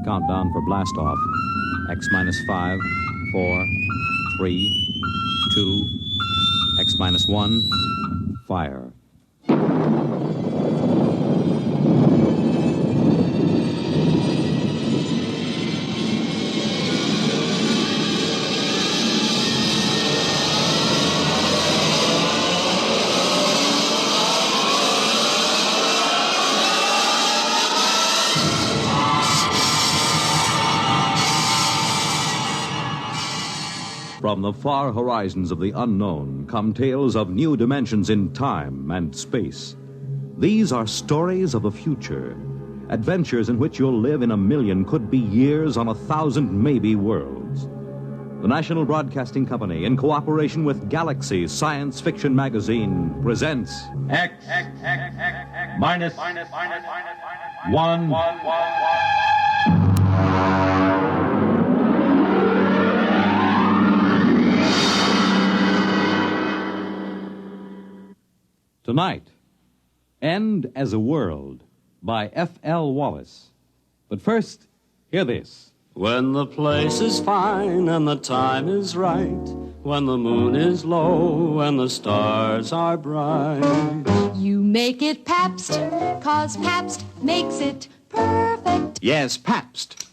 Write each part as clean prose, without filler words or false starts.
Countdown for blast off. X minus 5, 4, 3, 2, X minus 1, fire. From the far horizons of the unknown come tales of new dimensions in time and space. These are stories of the future, adventures in which you'll live in a million, could be years, on 1,000 maybe worlds. The National Broadcasting Company, in cooperation with Galaxy Science Fiction Magazine, presents X minus 1. Tonight, End as a World by F.L. Wallace. But first, hear this. When the place is fine and the time is right, when the moon is low and the stars are bright. You make it Pabst, 'cause Pabst makes it perfect. Yes, Pabst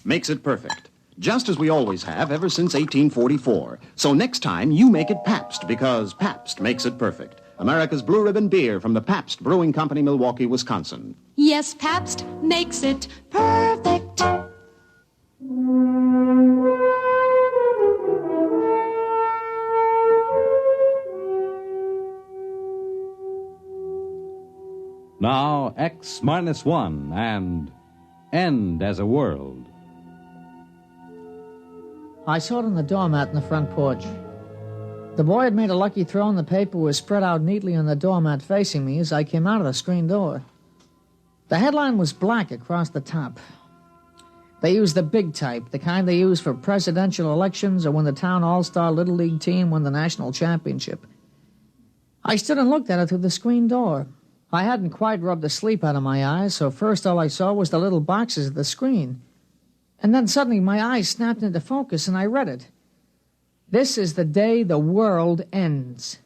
makes it perfect. Just as we always have ever since 1844. So next time, you make it Pabst, because Pabst makes it perfect. America's Blue Ribbon beer from the Pabst Brewing Company, Milwaukee, Wisconsin. Yes, Pabst makes it perfect. Now, X minus 1 and End as a World. I saw it on the doormat in the front porch. The boy had made a lucky throw, and the paper was spread out neatly on the doormat facing me as I came out of the screen door. The headline was black across the top. They used the big type, the kind they use for presidential elections or when the town all-star Little League team won the national championship. I stood and looked at it through the screen door. I hadn't quite rubbed the sleep out of my eyes, so first all I saw was the little boxes of the screen. And then suddenly my eyes snapped into focus and I read it. This is the day the world ends.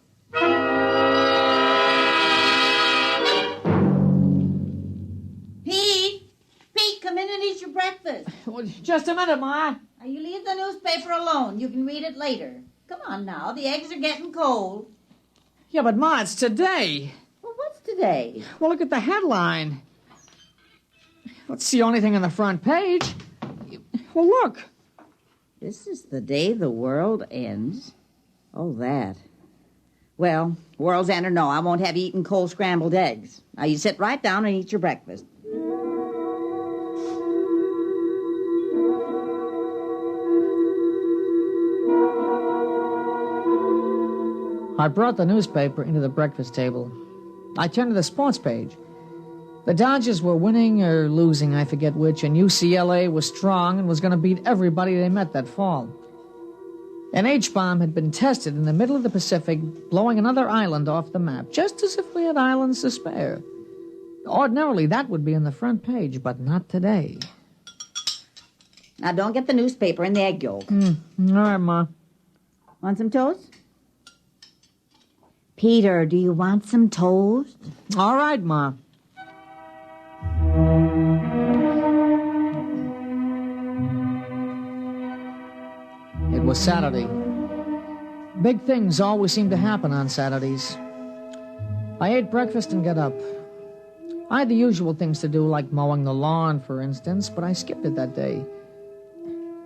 Pete, come in and eat your breakfast. Well, just a minute, Ma. Now, you leave the newspaper alone. You can read it later. Come on now, the eggs are getting cold. Yeah, but Ma, it's today. Well, what's today? Well, look at the headline. That's the only thing on the front page. Well, look. This is the day the world ends. Oh, that. Well, world's end or no, I won't have you eating cold scrambled eggs. Now, you sit right down and eat your breakfast. I brought the newspaper into the breakfast table. I turned to the sports page. The Dodgers were winning or losing, I forget which, and UCLA was strong and was going to beat everybody they met that fall. An H-bomb had been tested in the middle of the Pacific, blowing another island off the map, just as if we had islands to spare. Ordinarily, that would be on the front page, but not today. Now, don't get the newspaper in the egg yolk. All right, Ma. Want some toast? Peter, do you want some toast? All right, Ma. It was Saturday. Big things always seem to happen on Saturdays. I ate breakfast and got up. I had the usual things to do, like mowing the lawn, for instance, but I skipped it that day.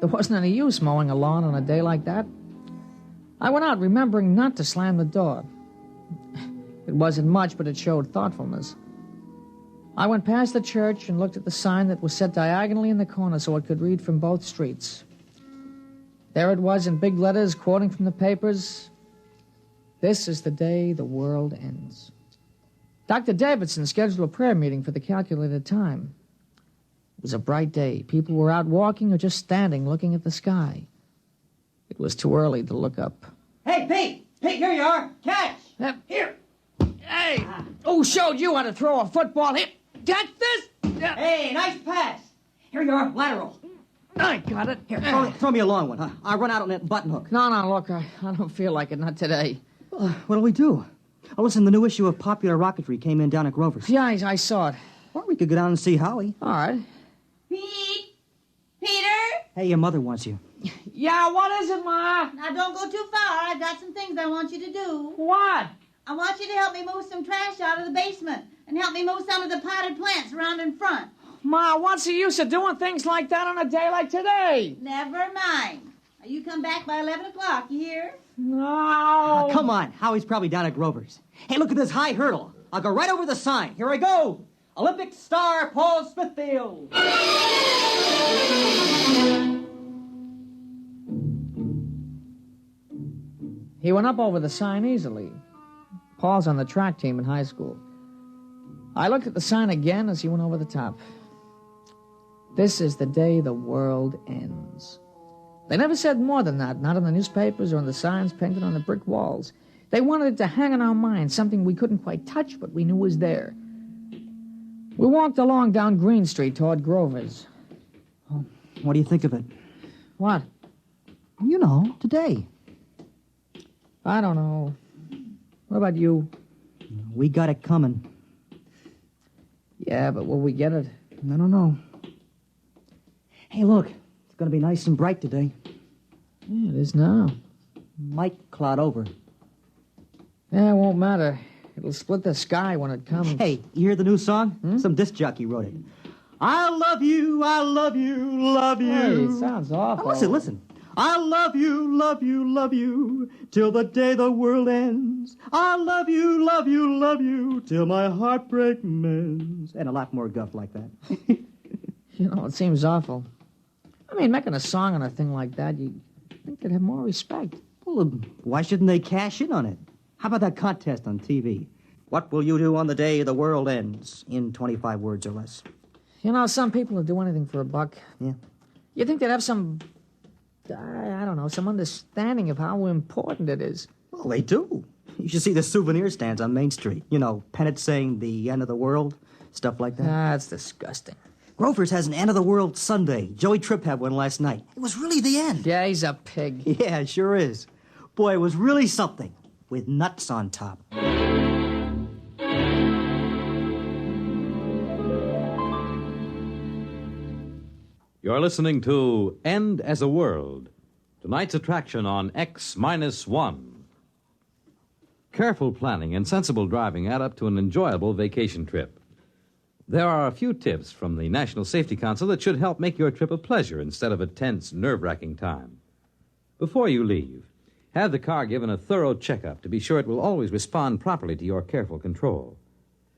There wasn't any use mowing a lawn on a day like that. I went out remembering not to slam the door. It wasn't much, but it showed thoughtfulness. I went past the church and looked at the sign that was set diagonally in the corner so it could read from both streets. There it was in big letters, quoting from the papers. This is the day the world ends. Dr. Davidson scheduled a prayer meeting for the calculated time. It was a bright day. People were out walking or just standing looking at the sky. It was too early to look up. Hey, Pete! Pete, here you are! Catch! Here! Hey! Who showed you how to throw a football? Here! Get this! Hey, nice pass! Here you are, lateral. I got it. Here, throw me a long one, huh? I'll run out on that button hook. No, look, I don't feel like it, not today. What'll we do? Oh, listen, the new issue of Popular Rocketry came in down at Grover's. Yeah, I saw it. Or we could go down and see Howie. All right. Pete? Peter? Hey, your mother wants you. Yeah, what is it, Ma? Now, don't go too far. I've got some things I want you to do. What? I want you to help me move some trash out of the basement and help me move some of the potted plants around in front. Ma, what's the use of doing things like that on a day like today? Never mind. Now, you come back by 11 o'clock, you hear? No. Come on. Howie's probably down at Grover's. Hey, look at this high hurdle. I'll go right over the sign. Here I go. Olympic star Paul Smithfield. He went up over the sign easily. Paul's on the track team in high school. I looked at the sign again as he went over the top. This is the day the world ends. They never said more than that, not in the newspapers or in the signs painted on the brick walls. They wanted it to hang in our minds, something we couldn't quite touch, but we knew was there. We walked along down Green Street toward Grover's. Oh, what do you think of it? What? You know, today. I don't know. What about you? We got it coming. Yeah, but will we get it? I don't know. Hey, look. It's going to be nice and bright today. Yeah, it is now. Might cloud over. Yeah, it won't matter. It'll split the sky when it comes. Hey, you hear the new song? Some disc jockey wrote it. I love you, love you. Hey, it sounds awful. Oh, listen. I love you, till the day the world ends. I love you, till my heartbreak mends. And a lot more guff like that. You know, it seems awful. I mean, making a song on a thing like that, you'd think they'd have more respect. Well, why shouldn't they cash in on it? How about that contest on TV? What will you do on the day the world ends? In 25 words or less. You know, some people would do anything for a buck. Yeah. You think they'd have some, I don't know, some understanding of how important it is. Well, they do. You should see the souvenir stands on Main Street. You know, pennants saying the end of the world, stuff like that. That's disgusting. Grover's has an end of the world Sunday. Joey Tripp had one last night. It was really the end. Yeah, he's a pig. Yeah, it sure is. Boy, it was really something. With nuts on top. You're listening to End as a World, tonight's attraction on X-1. Careful planning and sensible driving add up to an enjoyable vacation trip. There are a few tips from the National Safety Council that should help make your trip a pleasure instead of a tense, nerve-wracking time. Before you leave, have the car given a thorough checkup to be sure it will always respond properly to your careful control.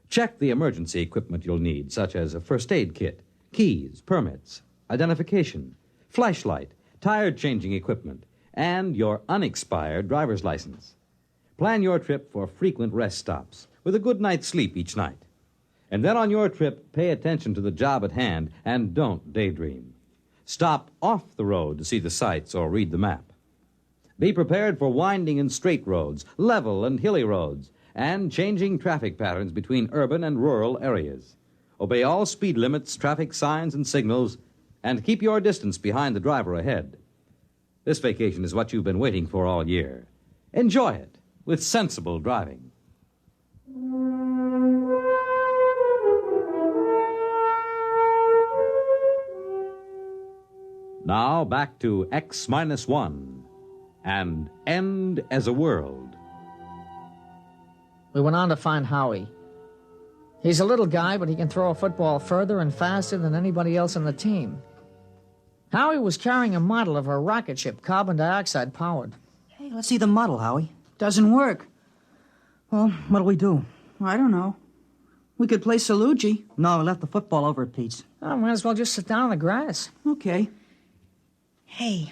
Check the emergency equipment you'll need, such as a first aid kit, keys, permits, identification, flashlight, tire-changing equipment, and your unexpired driver's license. Plan your trip for frequent rest stops with a good night's sleep each night. And then on your trip, pay attention to the job at hand and don't daydream. Stop off the road to see the sights or read the map. Be prepared for winding and straight roads, level and hilly roads, and changing traffic patterns between urban and rural areas. Obey all speed limits, traffic signs, and signals, and keep your distance behind the driver ahead. This vacation is what you've been waiting for all year. Enjoy it with sensible driving. Now back to X-1 and End as a World. We went on to find Howie. He's a little guy, but he can throw a football further and faster than anybody else on the team. Howie was carrying a model of a rocket ship, carbon dioxide powered. Hey, let's see the model, Howie. Doesn't work. Well, what'll we do? I don't know. We could play Salugi. No, we left the football over at Pete's. Oh, might as well just sit down on the grass. Okay. Hey,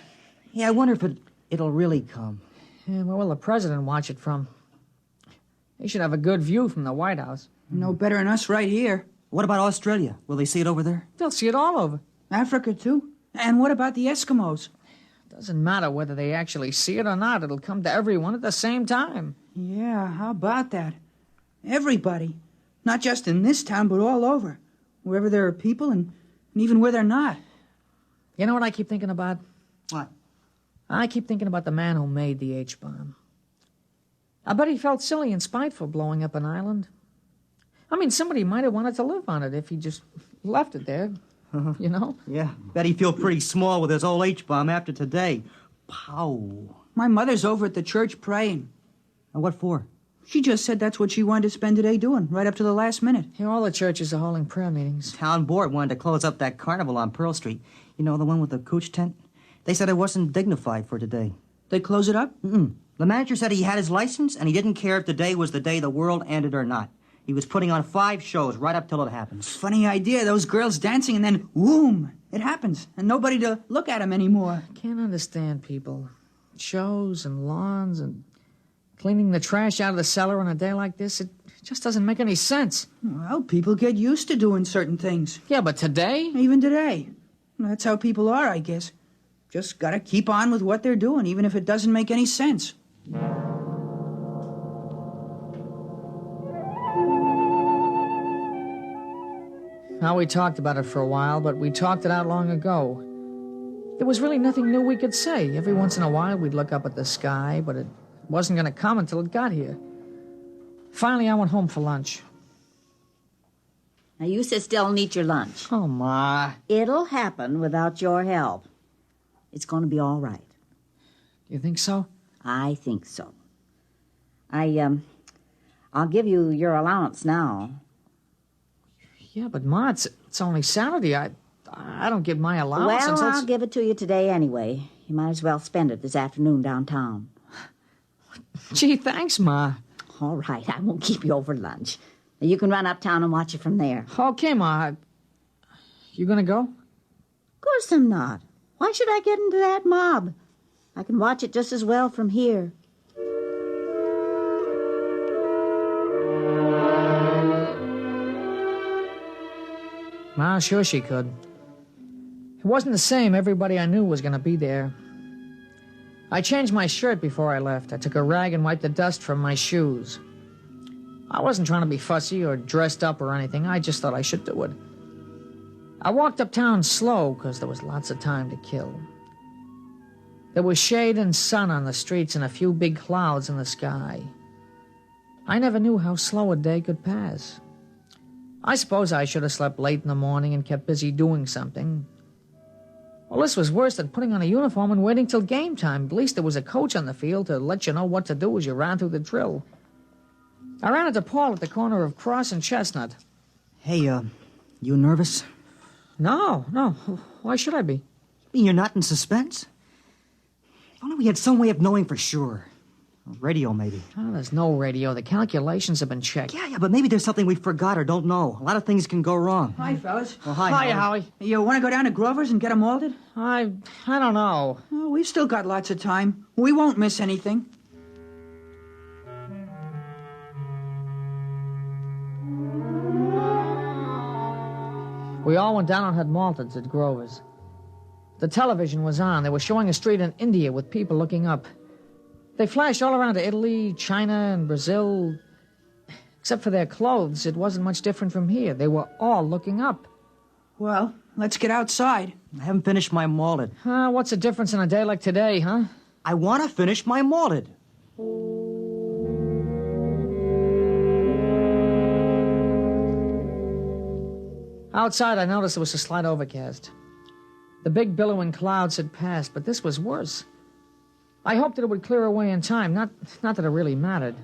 I wonder if it'll really come. Yeah, where will the president watch it from? He should have a good view from the White House. No better than us right here. What about Australia? Will they see it over there? They'll see it all over. Africa, too. And what about the Eskimos? Doesn't matter whether they actually see it or not. It'll come to everyone at the same time. Yeah, how about that? Everybody. Not just in this town, but all over. Wherever there are people and And even where they're not. You know what I keep thinking about? What? I keep thinking about the man who made the H-bomb. I bet he felt silly and spiteful blowing up an island. I mean, somebody might have wanted to live on it if he just left it there, you know? Yeah, bet he feel pretty small with his old H-bomb after today. Pow. My mother's over at the church praying. And what for? She just said that's what she wanted to spend today doing, right up to the last minute. You know, all the churches are holding prayer meetings. Town board wanted to close up that carnival on Pearl Street. You know, the one with the cooch tent? They said it wasn't dignified for today. They close it up? Mm-mm. The manager said he had his license, and he didn't care if today was the day the world ended or not. He was putting on 5 shows right up till it happens. Funny idea, those girls dancing and then, whoom, it happens. And nobody to look at them anymore. Can't understand people. Shows and lawns and cleaning the trash out of the cellar on a day like this, it just doesn't make any sense. Well, people get used to doing certain things. Yeah, but today? Even today. That's how people are, I guess. Just gotta keep on with what they're doing, even if it doesn't make any sense. Now, we talked about it for a while, but we talked it out long ago. There was really nothing new we could say. Every once in a while, we'd look up at the sky, but it wasn't going to come until it got here. Finally, I went home for lunch. Now, you sit still and eat your lunch. Oh, Ma. It'll happen without your help. It's going to be all right. You think so? I think so. I'll give you your allowance now. Yeah, but Ma, it's only Saturday. I don't get my allowance Well, until... I'll give it to you today anyway. You might as well spend it this afternoon downtown. Gee, thanks, Ma. All right, I won't keep you over lunch. You can run uptown and watch it from there. Okay, Ma. You gonna go? Of course I'm not. Why should I get into that mob? I can watch it just as well from here. Ma, sure she could. It wasn't the same. Everybody I knew was gonna be there. I changed my shirt before I left. I took a rag and wiped the dust from my shoes. I wasn't trying to be fussy or dressed up or anything. I just thought I should do it. I walked uptown slow because there was lots of time to kill. There was shade and sun on the streets and a few big clouds in the sky. I never knew how slow a day could pass. I suppose I should have slept late in the morning and kept busy doing something. Well, this was worse than putting on a uniform and waiting till game time. At least there was a coach on the field to let you know what to do as you ran through the drill. I ran into Paul at the corner of Cross and Chestnut. Hey, you nervous? No. Why should I be? You mean you're not in suspense? If only we had some way of knowing for sure. Radio, maybe. Oh, there's no radio. The calculations have been checked. Yeah, but maybe there's something we forgot or don't know. A lot of things can go wrong. Hi, fellas. Oh, hi, Howie. You want to go down to Grover's and get them malted? I don't know. Oh, we've still got lots of time. We won't miss anything. We all went down and had malteds at Grover's. The television was on. They were showing a street in India with people looking up. They flashed all around to Italy, China, and Brazil. Except for their clothes, it wasn't much different from here. They were all looking up. Well, let's get outside. I haven't finished my malted. What's the difference in a day like today, huh? I want to finish my malted. Outside, I noticed there was a slight overcast. The big billowing clouds had passed, but this was worse. I hoped that it would clear away in time, not that it really mattered.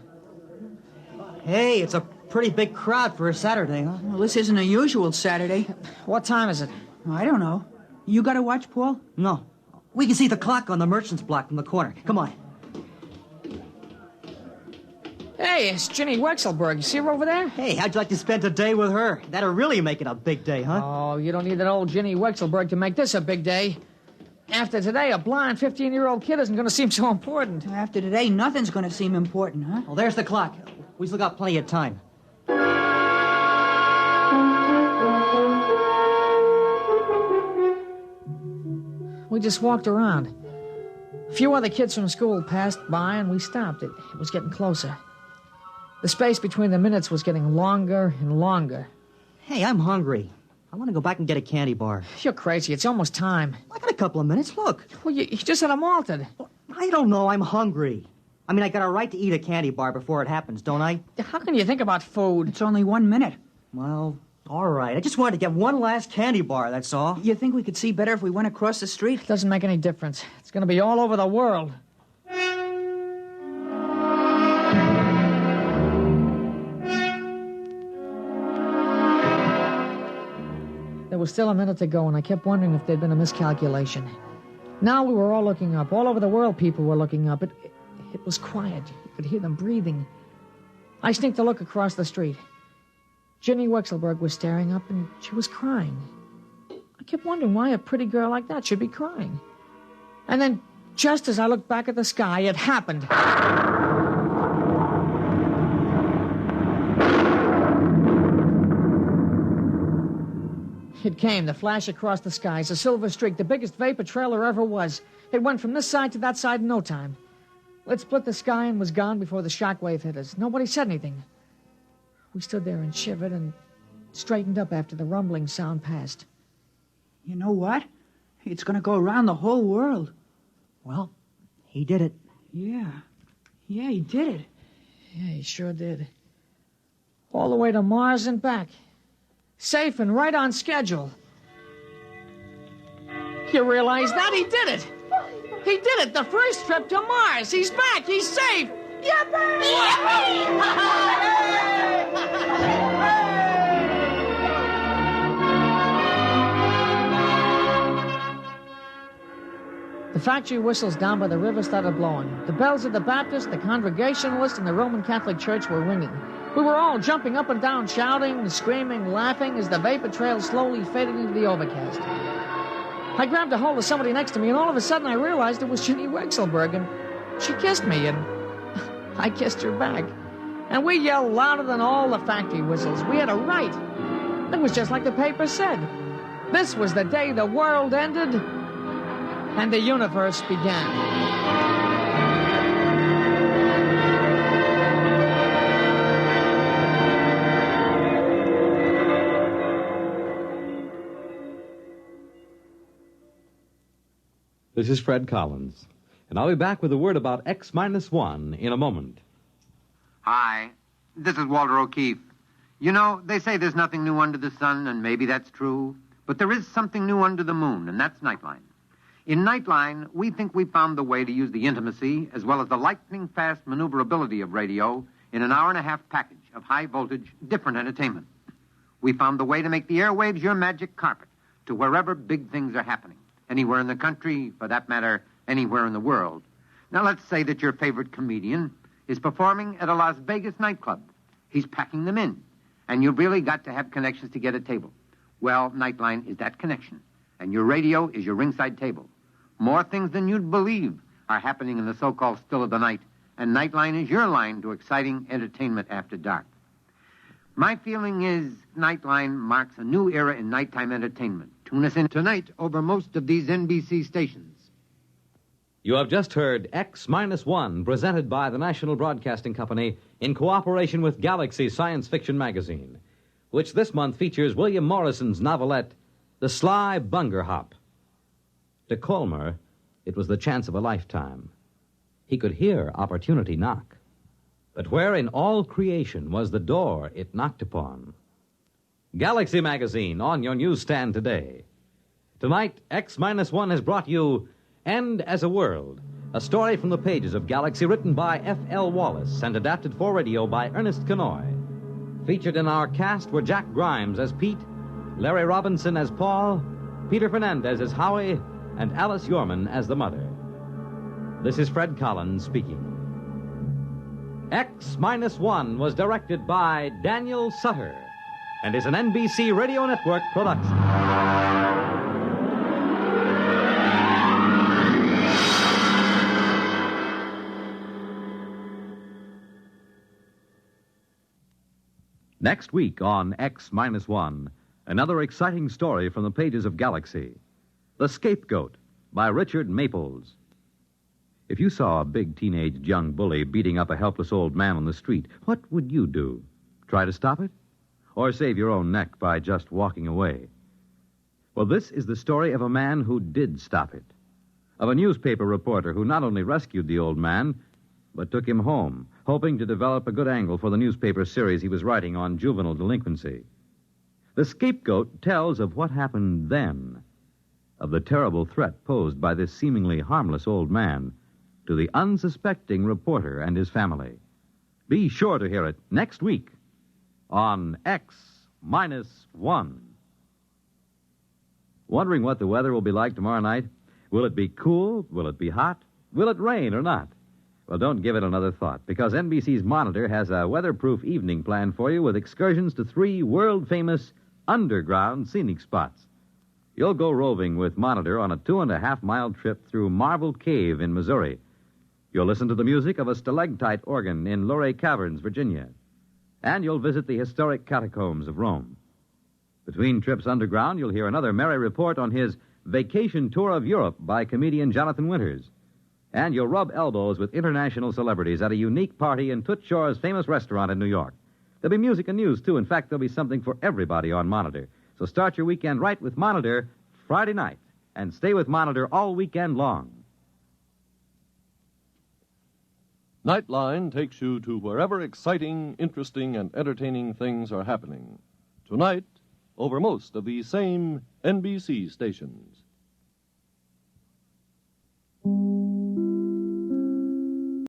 Hey, it's a pretty big crowd for a Saturday, huh? Well, this isn't a usual Saturday. What time is it? I don't know. You got to watch, Paul? No. We can see the clock on the merchant's block from the corner. Come on. Hey, it's Ginny Wexelberg. You see her over there? Hey, how'd you like to spend a day with her? That'll really make it a big day, huh? Oh, you don't need that old Ginny Wexelberg to make this a big day. After today, a blind 15-year-old kid isn't going to seem so important. After today, nothing's going to seem important, huh? Well, there's the clock. We still got plenty of time. We just walked around. A few other kids from school passed by, and we stopped. It was getting closer. The space between the minutes was getting longer and longer. Hey, I'm hungry. I want to go back and get a candy bar. You're crazy. It's almost time. I got a couple of minutes. Look. Well, you just had them malted. I don't know. I'm hungry. I mean, I got a right to eat a candy bar before it happens, don't I? How can you think about food? It's only 1 minute. Well, all right. I just wanted to get one last candy bar, that's all. You think we could see better if we went across the street? It doesn't make any difference. It's going to be all over the world. There was still a minute to go, and I kept wondering if there'd been a miscalculation. Now we were all looking up. All over the world, people were looking up. It was quiet. You could hear them breathing. I sneaked a look across the street. Ginny Wexelberg was staring up, and she was crying. I kept wondering why a pretty girl like that should be crying. And then, just as I looked back at the sky, it happened. It came, the flash across the skies, a silver streak, the biggest vapor trail there ever was. It went from this side to that side in no time. It split the sky and was gone before the shockwave hit us. Nobody said anything. We stood there and shivered and straightened up after the rumbling sound passed. You know what? It's going to go around the whole world. Well, he did it. Yeah, he did it. Yeah, he sure did. All the way to Mars and back. Safe and right on schedule. You realize that? He did it! He did it! The first trip to Mars! He's back! He's safe! The factory whistles down by the river started blowing. The bells of the Baptist, the Congregationalist, and the Roman Catholic Church were ringing. We were all jumping up and down, shouting, screaming, laughing as the vapor trail slowly faded into the overcast. I grabbed a hold of somebody next to me, and all of a sudden I realized it was Ginny Wexelberg, and she kissed me, and I kissed her back. And we yelled louder than all the factory whistles. We had a right. It was just like the paper said. This was the day the world ended and the universe began. This is Fred Collins, and I'll be back with a word about X-1 in a moment. Hi, this is Walter O'Keefe. You know, they say there's nothing new under the sun, and maybe that's true, but there is something new under the moon, and that's Nightline. In Nightline, we think we found the way to use the intimacy as well as the lightning-fast maneuverability of radio in an hour-and-a-half package of high-voltage, different entertainment. We found the way to make the airwaves your magic carpet to wherever big things are happening. Anywhere in the country, for that matter, anywhere in the world. Now, let's say that your favorite comedian is performing at a Las Vegas nightclub. He's packing them in, and you've really got to have connections to get a table. Well, Nightline is that connection, and your radio is your ringside table. More things than you'd believe are happening in the so-called still of the night, and Nightline is your line to exciting entertainment after dark. My feeling is Nightline marks a new era in nighttime entertainment. Tune us in tonight over most of these NBC stations. You have just heard X-1, presented by the National Broadcasting Company in cooperation with Galaxy Science Fiction Magazine, which this month features William Morrison's novelette, The Sly Bunger Hop. To Colmer, it was the chance of a lifetime. He could hear opportunity knock. But where in all creation was the door it knocked upon? Galaxy Magazine on your newsstand today. Tonight, X-1 has brought you End as a World, a story from the pages of Galaxy written by F.L. Wallace and adapted for radio by Ernest Kenoy. Featured in our cast were Jack Grimes as Pete, Larry Robinson as Paul, Peter Fernandez as Howie, and Alice Yorman as the mother. This is Fred Collins speaking. X-1 was directed by Daniel Sutter and is an NBC Radio Network production. Next week on X-1, another exciting story from the pages of Galaxy. The Scapegoat by Richard Maples. If you saw a big teenage young bully beating up a helpless old man on the street, what would you do? Try to stop it? Or save your own neck by just walking away? Well, this is the story of a man who did stop it, of a newspaper reporter who not only rescued the old man, but took him home, hoping to develop a good angle for the newspaper series he was writing on juvenile delinquency. The Scapegoat tells of what happened then, of the terrible threat posed by this seemingly harmless old man to the unsuspecting reporter and his family. Be sure to hear it next week on X-1. Wondering what the weather will be like tomorrow night? Will it be cool? Will it be hot? Will it rain or not? Well, don't give it another thought, because NBC's Monitor has a weatherproof evening plan for you with excursions to 3 world-famous underground scenic spots. You'll go roving with Monitor on a 2.5-mile trip through Marble Cave in Missouri. You'll listen to the music of a stalactite organ in Luray Caverns, Virginia. And you'll visit the historic catacombs of Rome. Between trips underground, you'll hear another merry report on his vacation tour of Europe by comedian Jonathan Winters. And you'll rub elbows with international celebrities at a unique party in Toots Shor's famous restaurant in New York. There'll be music and news, too. In fact, there'll be something for everybody on Monitor. So start your weekend right with Monitor Friday night, and stay with Monitor all weekend long. Nightline takes you to wherever exciting, interesting, and entertaining things are happening. Tonight, over most of these same NBC stations.